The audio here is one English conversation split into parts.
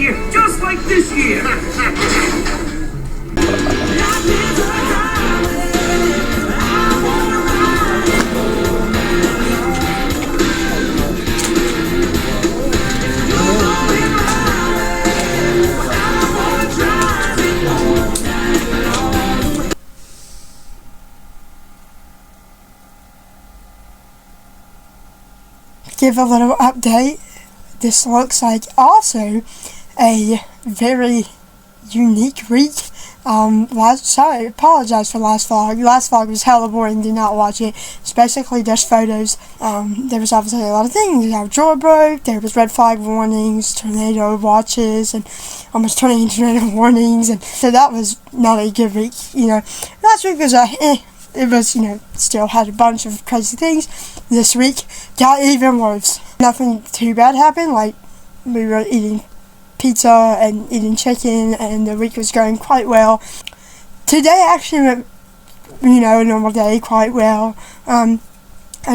year, just like this year. Give a little update. This looks like also a very unique week. Sorry, apologize for last vlog. Last vlog was hella boring, did not watch it. It's basically just photos. There was obviously a lot of things. Our drawer broke, there was red flag warnings, tornado watches, and almost turning into tornado warnings, and so that was not a good week, you know. Last week was it was, you know, still had a bunch of crazy things. This week got even worse. Nothing too bad happened, like we were eating pizza and eating chicken, and the week was going quite well. Today actually went, you know, a normal day quite well. I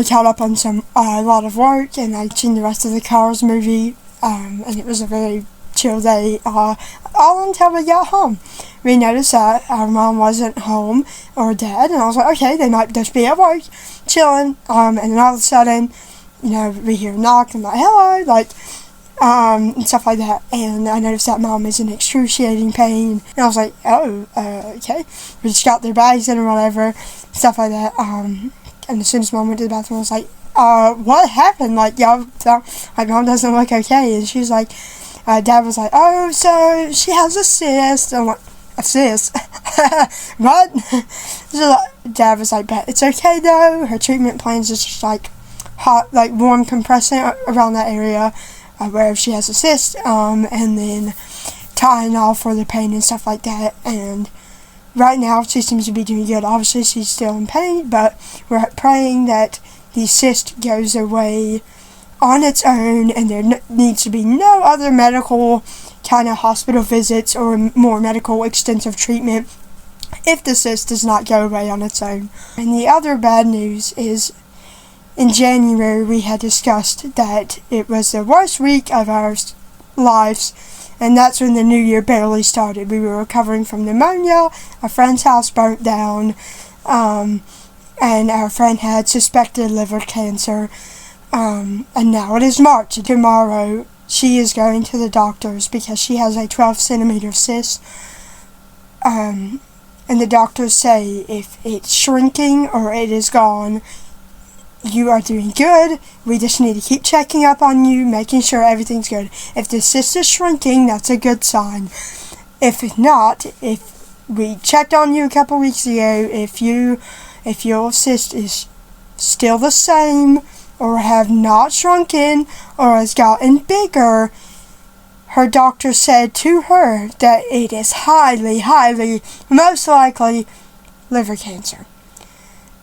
caught up on a lot of work, and I seen the rest of the Cars movie, and it was a very chill day, all until we got home. We noticed that our mom wasn't home, or dad, and I was like, okay, they might just be at work, chilling, and then all of a sudden, you know, we hear a knock, and I'm like, hello, like, and stuff like that, and I noticed that mom is in excruciating pain, and I was like, oh, okay, we just got their bags in or whatever, stuff like that, and as soon as mom went to the bathroom, I was like, what happened, like, y'all, like, mom doesn't look okay, and she was like, dad was like, oh, so she has a cyst. I'm like, a cyst? What? So dad was like, but it's okay though. Her treatment plans is just like hot, like warm compressing around that area where she has a cyst, and then Tylenol for the pain and stuff like that. And right now she seems to be doing good. Obviously she's still in pain, but we're praying that the cyst goes away on its own, and there needs to be no other medical kind of hospital visits or more medical extensive treatment if the cyst does not go away on its own. And the other bad news is, in January we had discussed that it was the worst week of our lives, and that's when the new year barely started. We were recovering from pneumonia, a friend's house burnt down, and our friend had suspected liver cancer. And now it is March. Tomorrow she is going to the doctors because she has a 12 centimeter cyst. And the doctors say if it's shrinking or it is gone, you are doing good. We just need to keep checking up on you, making sure everything's good. If the cyst is shrinking, that's a good sign. If not, if we checked on you a couple weeks ago, if your cyst is still the same, or have not shrunken, or has gotten bigger, her doctor said to her that it is highly, most likely liver cancer.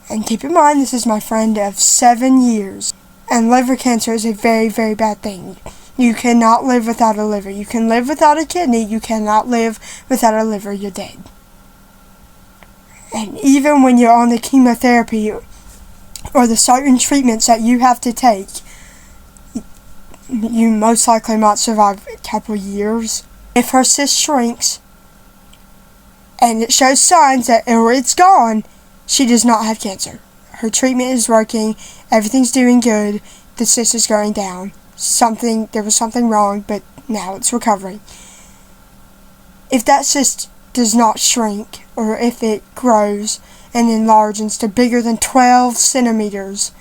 And keep in mind, this is my friend of 7 years, and liver cancer is a very, very bad thing. You cannot live without a liver. You can live without a kidney, you cannot live without a liver, you're dead. And even when you're on the chemotherapy or the certain treatments that you have to take, you most likely might survive a couple years. If her cyst shrinks and it shows signs that or it's gone, she does not have cancer. Her treatment is working, everything's doing good, the cyst is going down. There was something wrong, but now it's recovering. If that cyst does not shrink, or if it grows and enlarges to bigger than 12 centimeters,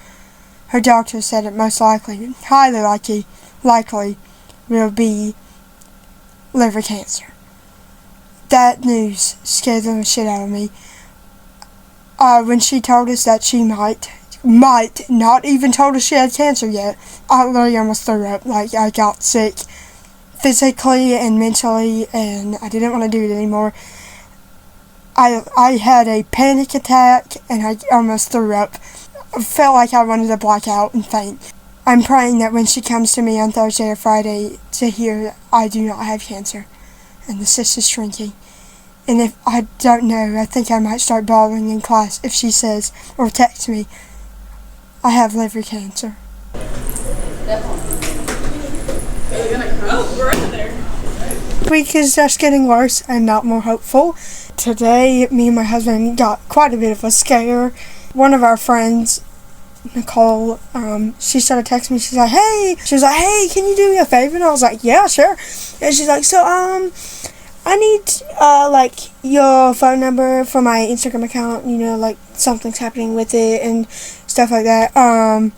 her doctor said it most likely, highly likely, will be liver cancer. That news scared the shit out of me. When she told us that she might, not even told us she had cancer yet, I literally almost threw up. Like, I got sick physically and mentally, and I didn't want to do it anymore. I had a panic attack, and I almost threw up. I felt like I wanted to black out and faint. I'm praying that when she comes to me on Thursday or Friday to hear I do not have cancer, and the cyst is shrinking. And if I don't know, I think I might start bawling in class if she says, or texts me, I have liver cancer. Oh, we're right there. Week is just getting worse and not more hopeful. Today, me and my husband got quite a bit of a scare. One of our friends, Nicole, she started texting me. She was like, hey, can you do me a favor? And I was like, yeah, sure. And she's like, so, I need, like, your phone number for my Instagram account, you know, like, something's happening with it and stuff like that. And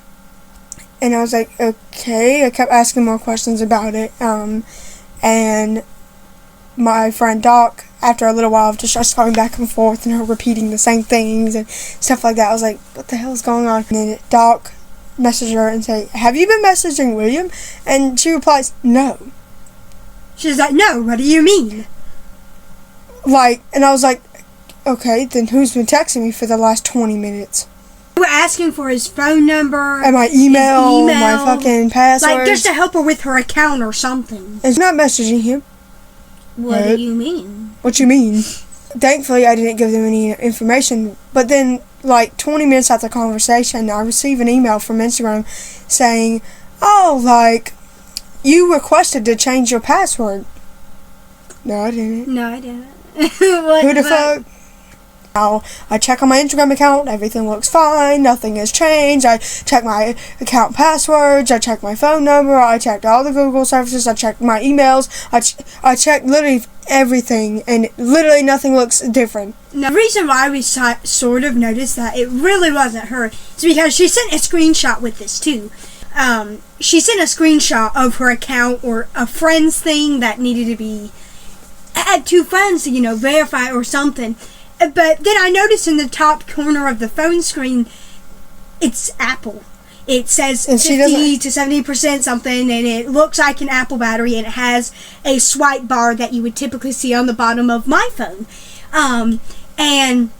I was like, okay. I kept asking more questions about it, and my friend Doc, after a little while of just going back and forth and her repeating the same things and stuff like that, I was like, what the hell is going on? And then Doc messaged her and said, have you been messaging William? And she replies, no. She's like, no, what do you mean? Like, and I was like, okay, then who's been texting me for the last 20 minutes? You were asking for his phone number. And my email, my fucking password. Like, just to help her with her account or something. It's not messaging him. What do you mean? What you mean? Thankfully, I didn't give them any information. But then, like, 20 minutes after the conversation, I received an email from Instagram saying, oh, like, you requested to change your password. No, I didn't. No, I didn't. Who the fuck? Now, I check on my Instagram account, everything looks fine, nothing has changed. I check my account passwords, I check my phone number, I checked all the Google services, I checked my emails, I checked literally everything, and literally nothing looks different. Now, the reason why we sort of noticed that it really wasn't her is because she sent a screenshot with this too. She sent a screenshot of her account or a friend's thing that needed to be add two friends to, you know, verify or something. But then I noticed in the top corner of the phone screen, it's Apple. It says 50 to 70% something, and it looks like an Apple battery, and it has a swipe bar that you would typically see on the bottom of my phone. And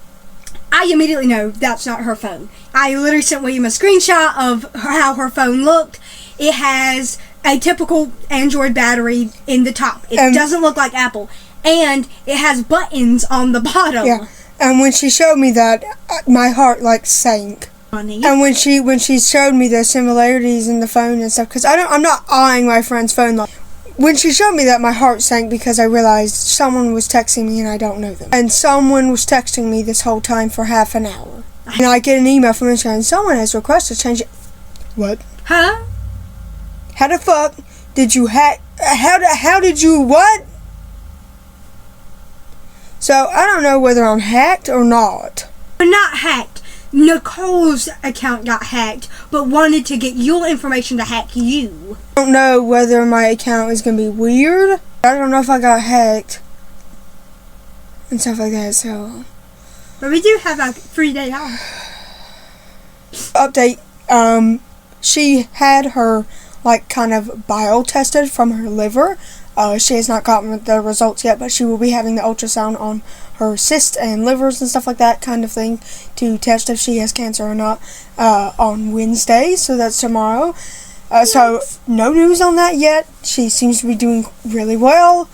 I immediately know that's not her phone. I literally sent William a screenshot of how her phone looked. It has a typical Android battery in the top. It doesn't look like Apple. And it has buttons on the bottom. Yeah. And when she showed me that, my heart, like, sank. Funny. And when she showed me the similarities in the phone and stuff, because I'm not eyeing my friend's phone. Like, when she showed me that, my heart sank because I realized someone was texting me and I don't know them. And someone was texting me this whole time for half an hour. And I get an email from Instagram, and someone has requested to change it. What? Huh? How the fuck did you hack? How did you what? So, I don't know whether I'm hacked or not. We're not hacked. Nicole's account got hacked, but wanted to get your information to hack you. I don't know whether my account is going to be weird. I don't know if I got hacked. And stuff like that, so. But we do have a free day off. Update, she had her, like, kind of bile tested from her liver. She has not gotten the results yet, but she will be having the ultrasound on her cysts and livers and stuff like that kind of thing to test if she has cancer or not on Wednesday, so that's tomorrow. So, no news on that yet. She seems to be doing really well,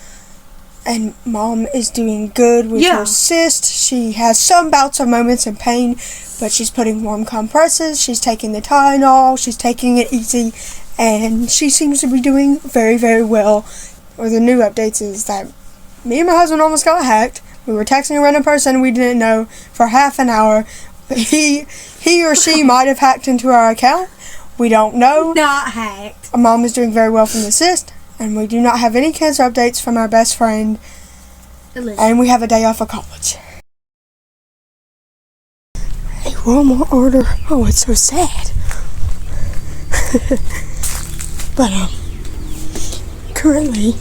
and Mom is doing good with her cyst. She has some bouts of moments in pain, but she's putting warm compresses, she's taking the Tylenol, she's taking it easy, and she seems to be doing very, very well. Or the new updates is that me and my husband almost got hacked. We were texting a random person we didn't know for half an hour. He or she might have hacked into our account. We don't know. Not hacked. Our mom is doing very well from the cyst, and we do not have any cancer updates from our best friend. And we have a day off of college. A Walmart order. Oh, it's so sad. But currently,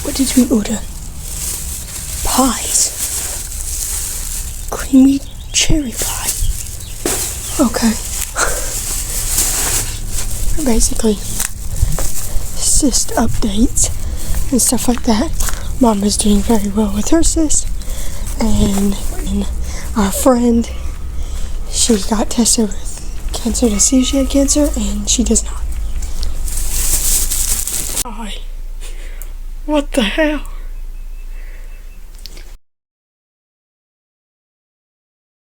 what did we order? Pies. Creamy cherry pie. Okay. Basically, cyst updates and stuff like that. Mom is doing very well with her cyst. And our friend, she got tested with cancer to see if she had cancer, and she does not. What the hell?